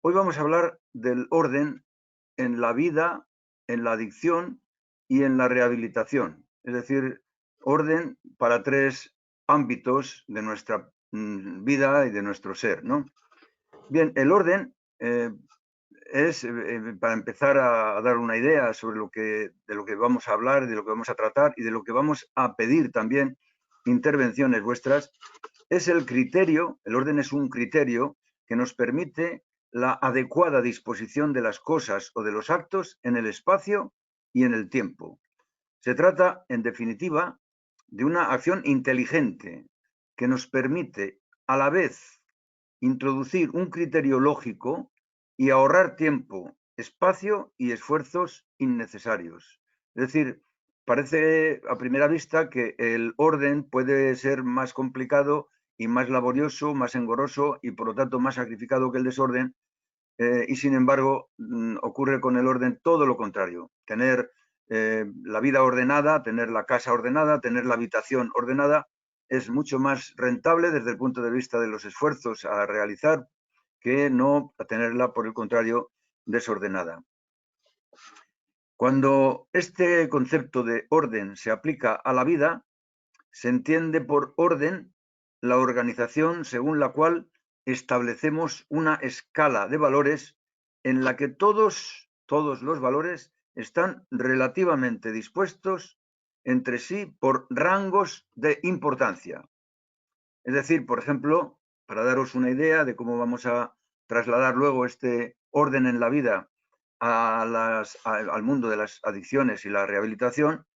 Hoy vamos a hablar del orden en la vida, en la adicción y en la rehabilitación. Es decir, orden para tres ámbitos de nuestra vida y de nuestro ser, ¿no? Bien, el orden es, para empezar a dar una idea sobre de lo que vamos a hablar, de lo que vamos a tratar y de lo que vamos a pedir también intervenciones vuestras, es el criterio, el orden es un criterio que nos permite la adecuada disposición de las cosas o de los actos en el espacio y en el tiempo. Se trata, en definitiva, de una acción inteligente que nos permite a la vez introducir un criterio lógico y ahorrar tiempo, espacio y esfuerzos innecesarios. Es decir, parece a primera vista que el orden puede ser más complicado y más laborioso, más engorroso y por lo tanto más sacrificado que el desorden, y sin embargo ocurre con el orden todo lo contrario. Tener la vida ordenada, tener la casa ordenada, tener la habitación ordenada, es mucho más rentable desde el punto de vista de los esfuerzos a realizar que no tenerla, por el contrario, desordenada. Cuando este concepto de orden se aplica a la vida, se entiende por orden la organización según la cual establecemos una escala de valores en la que todos los valores están relativamente dispuestos entre sí por rangos de importancia. Es decir, por ejemplo, para daros una idea de cómo vamos a trasladar luego este orden en la vida al mundo de las adicciones y la rehabilitación,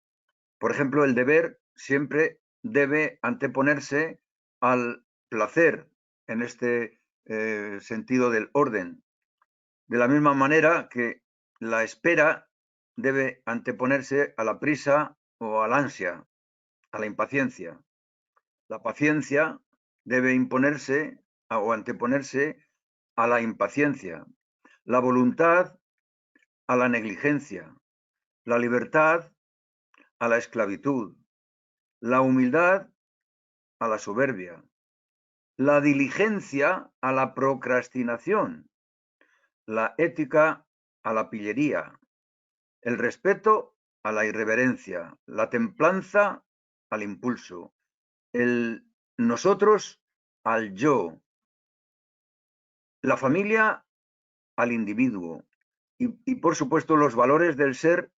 por ejemplo, el deber siempre debe anteponerse al placer en este sentido del orden. De la misma manera que la espera debe anteponerse a la prisa o al ansia, a la impaciencia. La paciencia debe imponerse o anteponerse a la impaciencia. La voluntad a la negligencia. La libertad a la esclavitud. La humildad a la soberbia, la diligencia a la procrastinación, la ética a la pillería, el respeto a la irreverencia, la templanza al impulso, el nosotros al yo, la familia al individuo y por supuesto los valores del ser,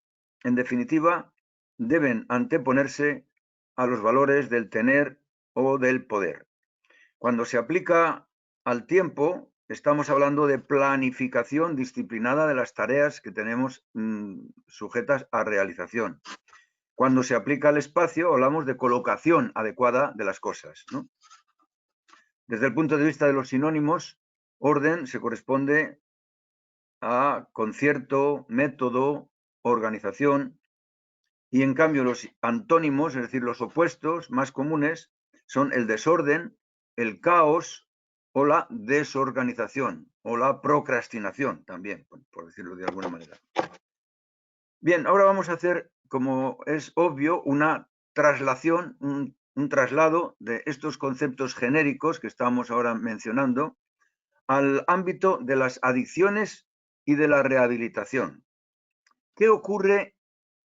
en definitiva, deben anteponerse a los valores del tener o del poder. Cuando se aplica al tiempo, estamos hablando de planificación disciplinada de las tareas que tenemos sujetas a realización. Cuando se aplica al espacio, hablamos de colocación adecuada de las cosas, ¿no? Desde el punto de vista de los sinónimos, orden se corresponde a concierto, método, organización, y en cambio los antónimos, es decir, los opuestos más comunes, son el desorden, el caos o la desorganización o la procrastinación también, por decirlo de alguna manera. Bien, ahora vamos a hacer, como es obvio, una traslación, un traslado de estos conceptos genéricos que estamos ahora mencionando al ámbito de las adicciones y de la rehabilitación. ¿Qué ocurre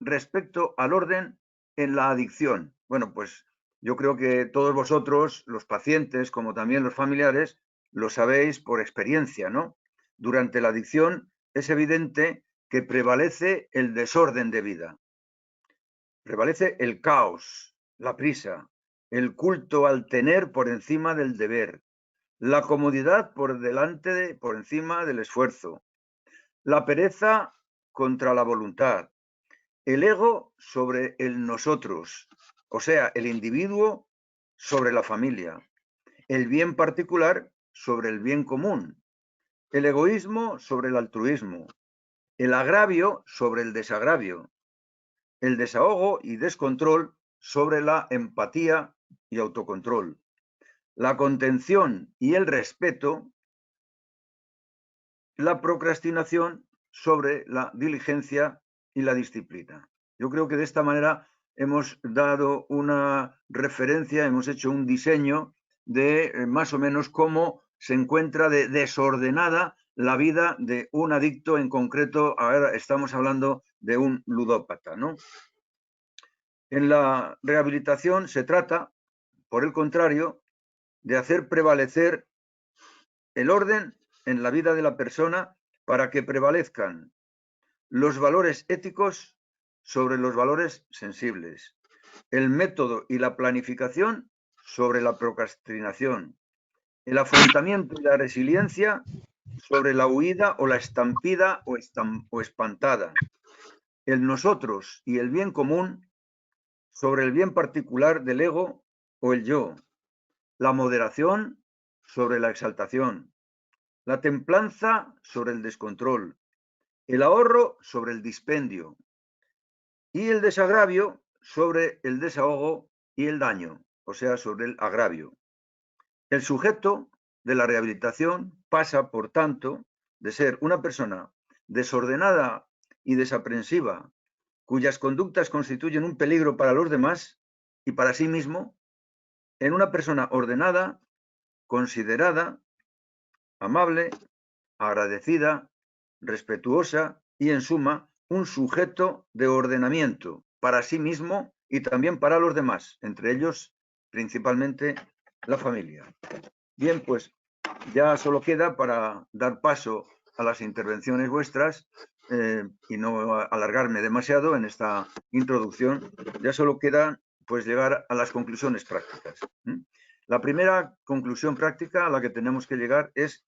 respecto al orden en la adicción? Bueno, pues yo creo que todos vosotros, los pacientes, como también los familiares, lo sabéis por experiencia, ¿no? Durante la adicción es evidente que prevalece el desorden de vida, prevalece el caos, la prisa, el culto al tener por encima del deber, la comodidad por encima del esfuerzo, la pereza contra la voluntad, el ego sobre el nosotros, o sea, el individuo sobre la familia, el bien particular sobre el bien común, el egoísmo sobre el altruismo, el agravio sobre el desagravio, el desahogo y descontrol sobre la empatía y autocontrol, la contención y el respeto, la procrastinación sobre la diligencia y la disciplina. Yo creo que de esta manera hemos dado una referencia, hemos hecho un diseño de más o menos cómo se encuentra de desordenada la vida de un adicto en concreto. Ahora estamos hablando de un ludópata, ¿no? En la rehabilitación se trata, por el contrario, de hacer prevalecer el orden en la vida de la persona para que prevalezcan los valores éticos sobre los valores sensibles, el método y la planificación sobre la procrastinación, el afrontamiento y la resiliencia sobre la huida o la estampida o espantada, el nosotros y el bien común sobre el bien particular del ego o el yo, la moderación sobre la exaltación, la templanza sobre el descontrol, el ahorro sobre el dispendio y el desagravio sobre el desahogo y el daño, o sea, sobre el agravio. El sujeto de la rehabilitación pasa, por tanto, de ser una persona desordenada y desaprensiva, cuyas conductas constituyen un peligro para los demás y para sí mismo, en una persona ordenada, considerada, amable, agradecida, respetuosa y, en suma, un sujeto de ordenamiento para sí mismo y también para los demás, entre ellos principalmente la familia. Bien, pues ya solo queda, para dar paso a las intervenciones vuestras y no alargarme demasiado en esta introducción, ya solo queda pues llegar a las conclusiones prácticas. La primera conclusión práctica a la que tenemos que llegar es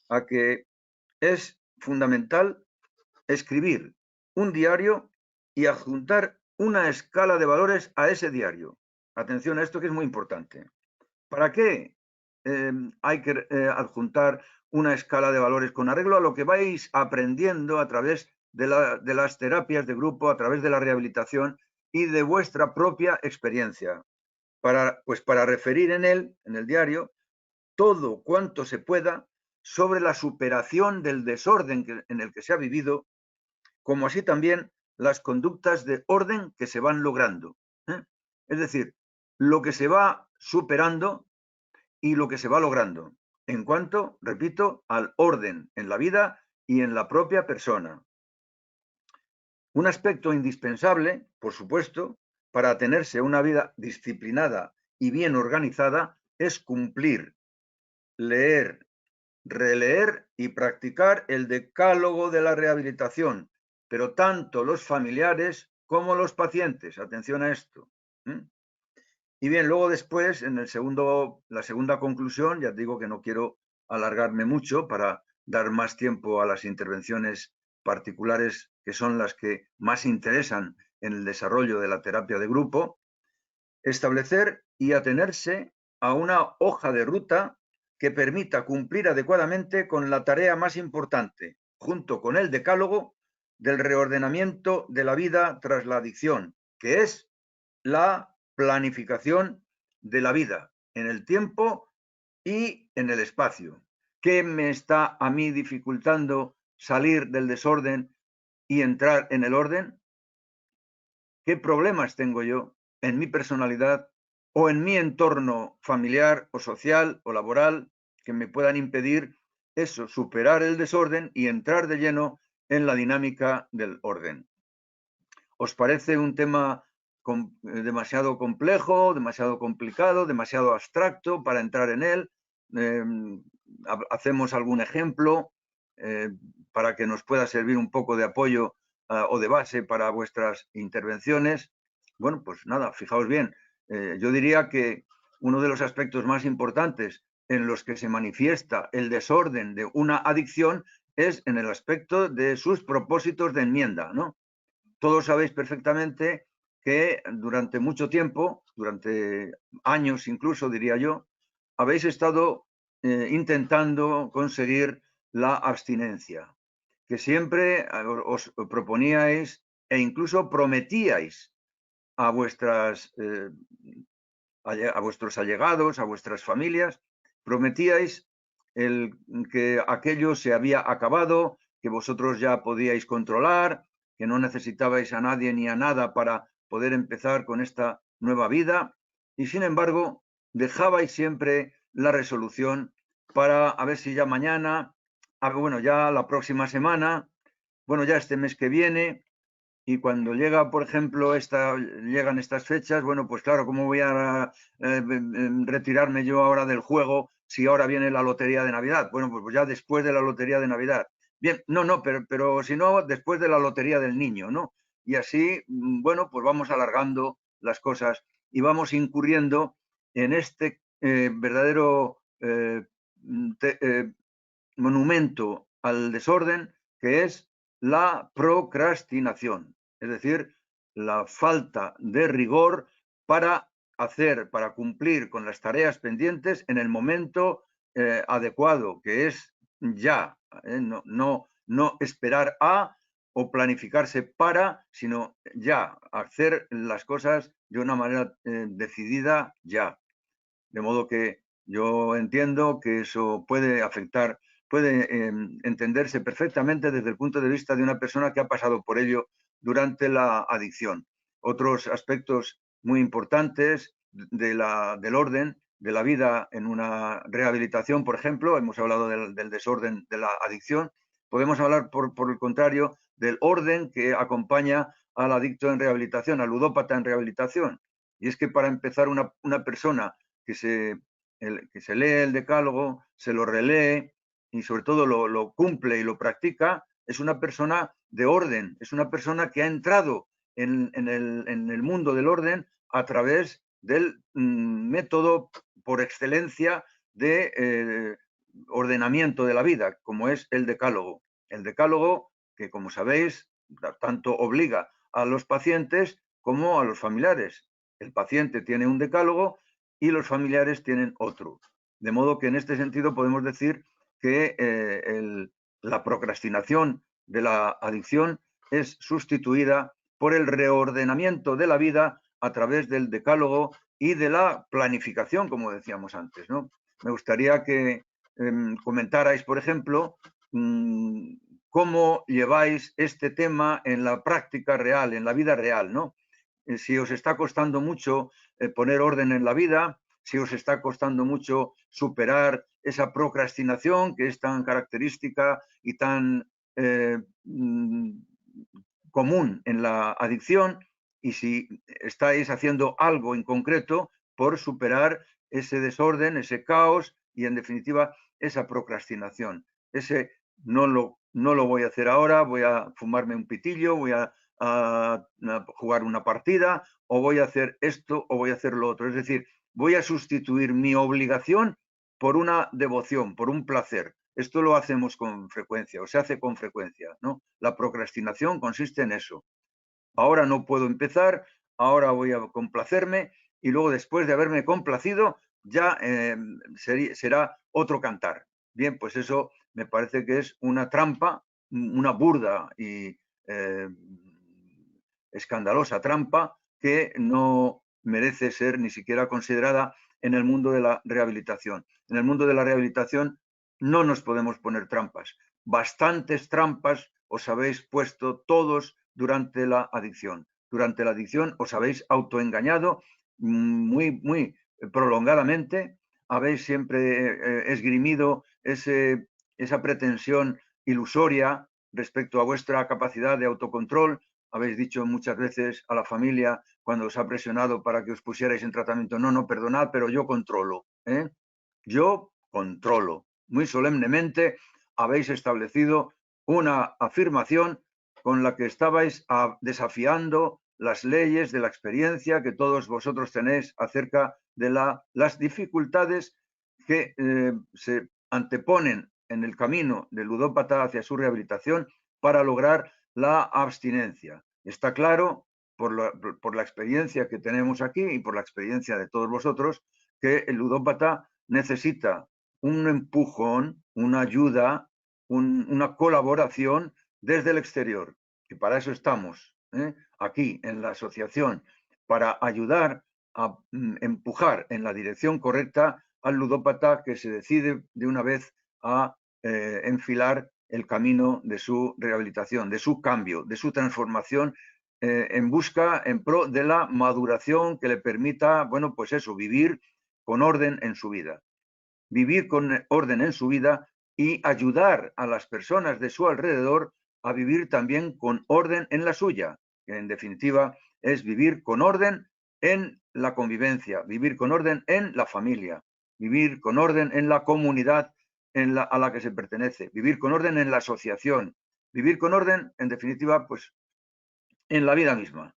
a que es fundamental escribir un diario y adjuntar una escala de valores a ese diario. Atención a esto, que es muy importante. ¿Para qué hay que adjuntar una escala de valores? Con arreglo a lo que vais aprendiendo a través de las terapias de grupo, a través de la rehabilitación y de vuestra propia experiencia. Para referir en el diario, todo cuanto se pueda sobre la superación del desorden en el que se ha vivido, como así también las conductas de orden que se van logrando. Es decir, lo que se va superando y lo que se va logrando en cuanto, repito, al orden en la vida y en la propia persona. Un aspecto indispensable, por supuesto, para tenerse una vida disciplinada y bien organizada es cumplir, leer, releer y practicar el decálogo de la rehabilitación, pero tanto los familiares como los pacientes. Atención a esto. Y bien, luego después, en la segunda conclusión, ya digo que no quiero alargarme mucho para dar más tiempo a las intervenciones particulares, que son las que más interesan en el desarrollo de la terapia de grupo, establecer y atenerse a una hoja de ruta que permita cumplir adecuadamente con la tarea más importante, junto con el decálogo del reordenamiento de la vida tras la adicción, que es la planificación de la vida en el tiempo y en el espacio. ¿Qué me está a mí dificultando salir del desorden y entrar en el orden? ¿Qué problemas tengo yo en mi personalidad o en mi entorno familiar o social o laboral que me puedan impedir eso, superar el desorden y entrar de lleno en la dinámica del orden? ¿Os parece un tema demasiado complejo, demasiado complicado, demasiado abstracto para entrar en él? Hacemos algún ejemplo para que nos pueda servir un poco de apoyo o de base para vuestras intervenciones. Bueno, pues nada, fijaos bien. Yo diría que uno de los aspectos más importantes en los que se manifiesta el desorden de una adicción es en el aspecto de sus propósitos de enmienda, ¿no? Todos sabéis perfectamente que durante mucho tiempo, durante años incluso, diría yo, habéis estado intentando conseguir la abstinencia, que siempre os proponíais e incluso prometíais a vuestros allegados, a vuestras familias, prometíais que aquello se había acabado, que vosotros ya podíais controlar, que no necesitabais a nadie ni a nada para poder empezar con esta nueva vida, y sin embargo dejabais siempre la resolución para a ver si ya mañana, bueno, ya la próxima semana, bueno, ya este mes que viene, y cuando llega, por ejemplo, llegan estas fechas, bueno, pues claro, ¿cómo voy a retirarme yo ahora del juego si ahora viene la lotería de Navidad? Bueno, pues ya después de la lotería de Navidad. Bien, no, pero si no, después de la lotería del niño, ¿no? Y así, bueno, pues vamos alargando las cosas y vamos incurriendo en este verdadero monumento al desorden, que es la procrastinación, es decir, la falta de rigor para para cumplir con las tareas pendientes en el momento adecuado, que es ya, no esperar a o planificarse para, sino ya, hacer las cosas de una manera decidida ya. De modo que yo entiendo que eso puede afectar, puede entenderse perfectamente desde el punto de vista de una persona que ha pasado por ello durante la adicción. Otros aspectos muy importantes del orden de la vida en una rehabilitación, por ejemplo, hemos hablado del desorden de la adicción, podemos hablar, por el contrario, del orden que acompaña al adicto en rehabilitación, al ludópata en rehabilitación. Y es que para empezar una persona que se lee el decálogo, se lo relee y sobre todo lo cumple y lo practica, es una persona de orden, es una persona que ha entrado en el mundo del orden a través del método por excelencia de ordenamiento de la vida, como es el decálogo. El decálogo que, como sabéis, tanto obliga a los pacientes como a los familiares. El paciente tiene un decálogo y los familiares tienen otro. De modo que en este sentido podemos decir que la procrastinación de la adicción es sustituida por el reordenamiento de la vida a través del decálogo y de la planificación, como decíamos antes, ¿no? Me gustaría que comentarais, por ejemplo, cómo lleváis este tema en la práctica real, en la vida real, ¿no? Si os está costando mucho poner orden en la vida, si os está costando mucho superar esa procrastinación que es tan característica y tan común en la adicción, y si estáis haciendo algo en concreto por superar ese desorden, ese caos y, en definitiva, esa procrastinación. Ese no lo voy a hacer ahora, voy a fumarme un pitillo, voy a jugar una partida, o voy a hacer esto o voy a hacer lo otro. Es decir, voy a sustituir mi obligación por una devoción, por un placer. Esto lo hacemos con frecuencia, o se hace con frecuencia, ¿no? La procrastinación consiste en eso. Ahora no puedo empezar, ahora voy a complacerme y luego, después de haberme complacido, ya será otro cantar. Bien, pues eso me parece que es una trampa, una burda y escandalosa trampa que no merece ser ni siquiera considerada en el mundo de la rehabilitación. En el mundo de la rehabilitación no nos podemos poner trampas. Bastantes trampas os habéis puesto todos durante la adicción. Durante la adicción os habéis autoengañado muy prolongadamente, habéis siempre esgrimido esa pretensión ilusoria respecto a vuestra capacidad de autocontrol. Habéis dicho muchas veces a la familia, cuando os ha presionado para que os pusierais en tratamiento, no, perdonad, pero yo controlo, ¿eh? Yo controlo. Muy solemnemente habéis establecido una afirmación con la que estabais desafiando las leyes de la experiencia que todos vosotros tenéis acerca de las dificultades que se anteponen en el camino del ludópata hacia su rehabilitación para lograr la abstinencia. Está claro, por la experiencia que tenemos aquí y por la experiencia de todos vosotros, que el ludópata necesita un empujón, una ayuda, una colaboración desde el exterior. Y para eso estamos aquí en la asociación, para ayudar a empujar en la dirección correcta al ludópata que se decide de una vez a enfilar el camino de su rehabilitación, de su cambio, de su transformación en pro de la maduración que le permita, bueno, pues eso, vivir con orden en su vida. Vivir con orden en su vida y ayudar a las personas de su alrededor a vivir también con orden en la suya, que en definitiva es vivir con orden en la convivencia, vivir con orden en la familia, vivir con orden en la comunidad a la que se pertenece, vivir con orden en la asociación, vivir con orden, en definitiva, pues en la vida misma.